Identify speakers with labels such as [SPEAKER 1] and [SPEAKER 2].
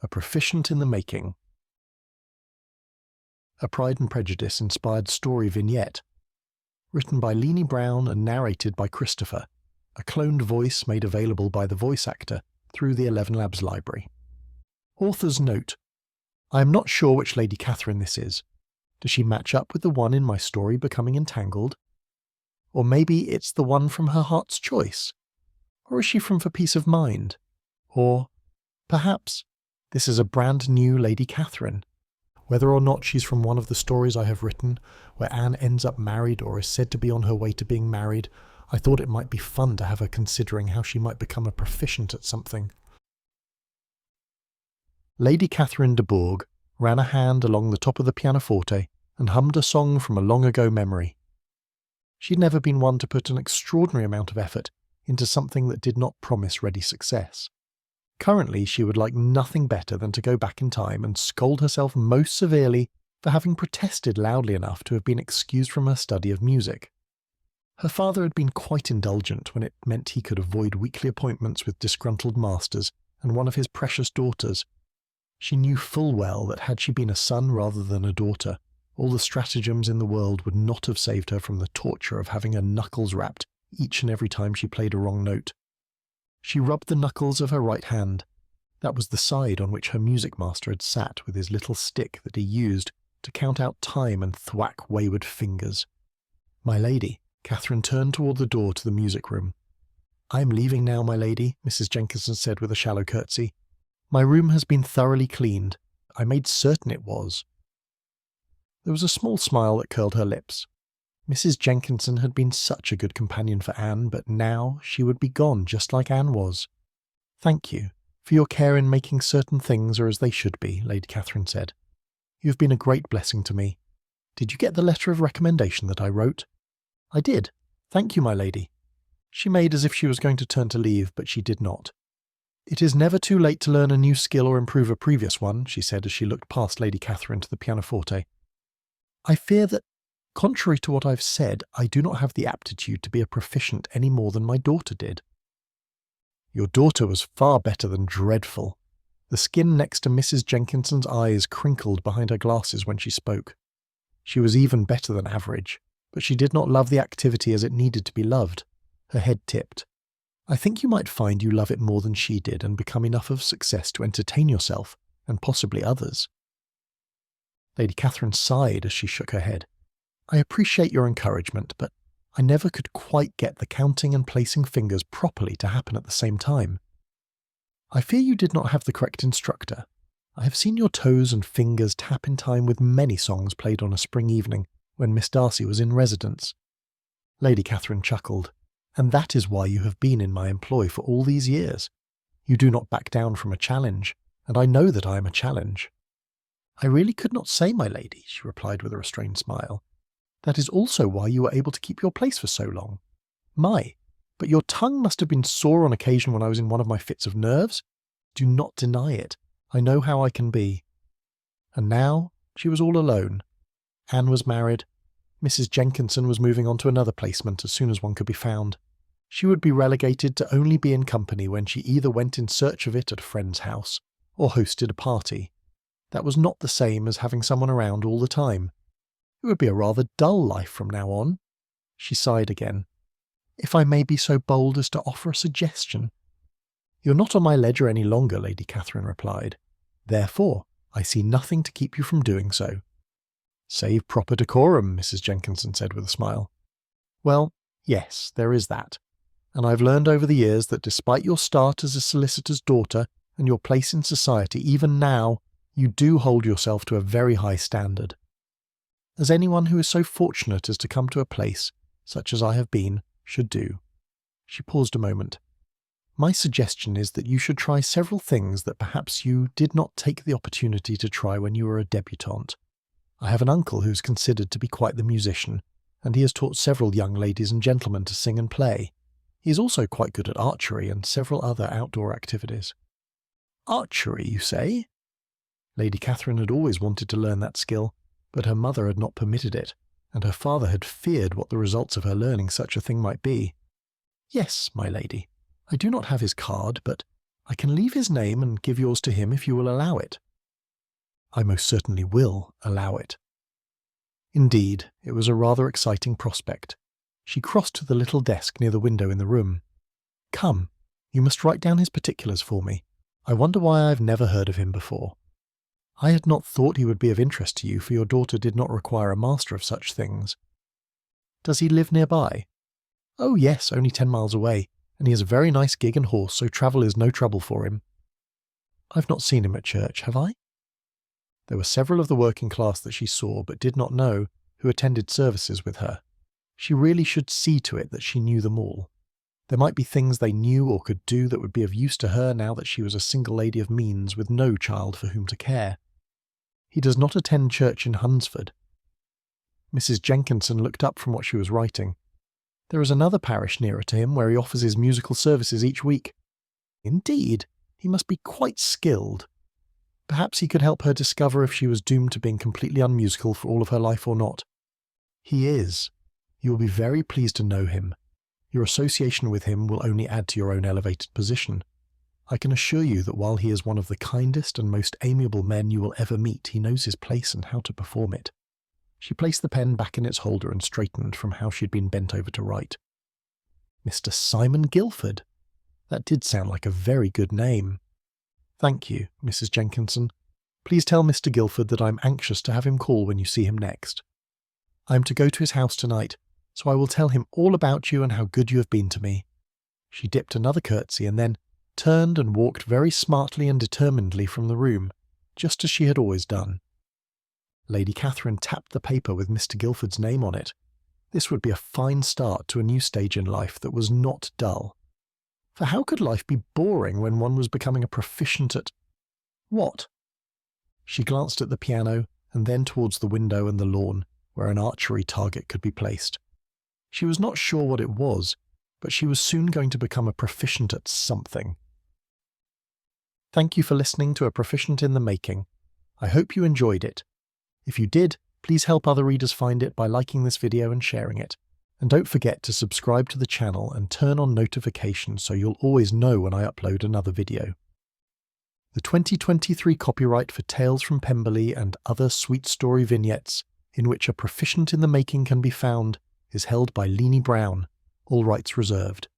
[SPEAKER 1] A Proficient in the Making. A Pride and Prejudice inspired story vignette. Written by Leenie Brown and narrated by Christopher. A cloned voice made available by the voice actor through the Elevenlabs library. Author's note. I am not sure which Lady Catherine this is. Does she match up with the one in my story Becoming Entangled? Or maybe it's the one from Her Heart's Choice? Or is she from For Peace of Mind? Or, perhaps, this is a brand new Lady Catherine. Whether or not she's from one of the stories I have written, where Anne ends up married or is said to be on her way to being married, I thought it might be fun to have her considering how she might become a proficient at something. Lady Catherine de Bourgh ran a hand along the top of the pianoforte and hummed a song from a long-ago memory. She'd never been one to put an extraordinary amount of effort into something that did not promise ready success. Currently, she would like nothing better than to go back in time and scold herself most severely for having protested loudly enough to have been excused from her study of music. Her father had been quite indulgent when it meant he could avoid weekly appointments with disgruntled masters and one of his precious daughters. She knew full well that had she been a son rather than a daughter, all the stratagems in the world would not have saved her from the torture of having her knuckles rapped each and every time she played a wrong note. She rubbed the knuckles of her right hand. That was the side on which her music master had sat with his little stick that he used to count out time and thwack wayward fingers. My lady, Catherine turned toward the door to the music room. I am leaving now, my lady, Mrs. Jenkinson said with a shallow curtsy. My room has been thoroughly cleaned. I made certain it was. There was a small smile that curled her lips. Mrs. Jenkinson had been such a good companion for Anne, but now she would be gone just like Anne was. Thank you for your care in making certain things are as they should be, Lady Catherine said. You have been a great blessing to me. Did you get the letter of recommendation that I wrote? I did. Thank you, my lady. She made as if she was going to turn to leave, but she did not. It is never too late to learn a new skill or improve a previous one, she said as she looked past Lady Catherine to the pianoforte. I fear that, contrary to what I've said, I do not have the aptitude to be a proficient any more than my daughter did. Your daughter was far better than dreadful. The skin next to Mrs. Jenkinson's eyes crinkled behind her glasses when she spoke. She was even better than average, but she did not love the activity as it needed to be loved. Her head tipped. I think you might find you love it more than she did and become enough of success to entertain yourself, and possibly others. Lady Catherine sighed as she shook her head. I appreciate your encouragement, but I never could quite get the counting and placing fingers properly to happen at the same time. I fear you did not have the correct instructor. I have seen your toes and fingers tap in time with many songs played on a spring evening when Miss Darcy was in residence. Lady Catherine chuckled. And that is why you have been in my employ for all these years. You do not back down from a challenge, and I know that I am a challenge. I really could not say, my lady, she replied with a restrained smile. That is also why you were able to keep your place for so long. My, but your tongue must have been sore on occasion when I was in one of my fits of nerves. Do not deny it. I know how I can be. And now she was all alone. Anne was married. Mrs. Jenkinson was moving on to another placement as soon as one could be found. She would be relegated to only be in company when she either went in search of it at a friend's house or hosted a party. That was not the same as having someone around all the time. It would be a rather dull life from now on. She sighed again. If I may be so bold as to offer a suggestion. You're not on my ledger any longer, Lady Catherine replied. Therefore, I see nothing to keep you from doing so. Save proper decorum, Mrs. Jenkinson said with a smile. Well, yes, there is that. And I've learned over the years that despite your start as a solicitor's daughter and your place in society, even now, you do hold yourself to a very high standard. As anyone who is so fortunate as to come to a place, such as I have been, should do. She paused a moment. My suggestion is that you should try several things that perhaps you did not take the opportunity to try when you were a debutante. I have an uncle who is considered to be quite the musician, and he has taught several young ladies and gentlemen to sing and play. He is also quite good at archery and several other outdoor activities. Archery, you say? Lady Catherine had always wanted to learn that skill, but her mother had not permitted it, and her father had feared what the results of her learning such a thing might be. Yes, my lady. I do not have his card, but I can leave his name and give yours to him if you will allow it." "I most certainly will allow it." Indeed, it was a rather exciting prospect. She crossed to the little desk near the window in the room. "Come, you must write down his particulars for me. I wonder why I have never heard of him before. I had not thought he would be of interest to you, for your daughter did not require a master of such things. Does he live nearby?" "Oh yes, only 10 miles away, and he has a very nice gig and horse, so travel is no trouble for him." "I've not seen him at church, have I?" There were several of the working class that she saw but did not know, who attended services with her. She really should see to it that she knew them all. There might be things they knew or could do that would be of use to her now that she was a single lady of means with no child for whom to care. "He does not attend church in Hunsford." Mrs. Jenkinson looked up from what she was writing. "There is another parish nearer to him where he offers his musical services each week." "Indeed, he must be quite skilled." Perhaps he could help her discover if she was doomed to being completely unmusical for all of her life or not. "He is. You will be very pleased to know him. Your association with him will only add to your own elevated position. I can assure you that while he is one of the kindest and most amiable men you will ever meet, he knows his place and how to perform it." She placed the pen back in its holder and straightened from how she had been bent over to write. "Mr. Simon Guilford. That did sound like a very good name." "Thank you, Mrs. Jenkinson. Please tell Mr. Guilford that I am anxious to have him call when you see him next. I am to go to his house tonight, so I will tell him all about you and how good you have been to me." She dipped another curtsy and then turned and walked very smartly and determinedly from the room, just as she had always done. Lady Catherine tapped the paper with Mr. Guilford's name on it. This would be a fine start to a new stage in life that was not dull. For how could life be boring when one was becoming a proficient at what? She glanced at the piano and then towards the window and the lawn, where an archery target could be placed. She was not sure what it was, but she was soon going to become a proficient at something. Thank you for listening to A Proficient in the Making. I hope you enjoyed it. If you did, please help other readers find it by liking this video and sharing it. And don't forget to subscribe to the channel and turn on notifications so you'll always know when I upload another video. The 2023 copyright for Tales from Pemberley and other sweet story vignettes in which A Proficient in the Making can be found is held by Leenie Brown, all rights reserved.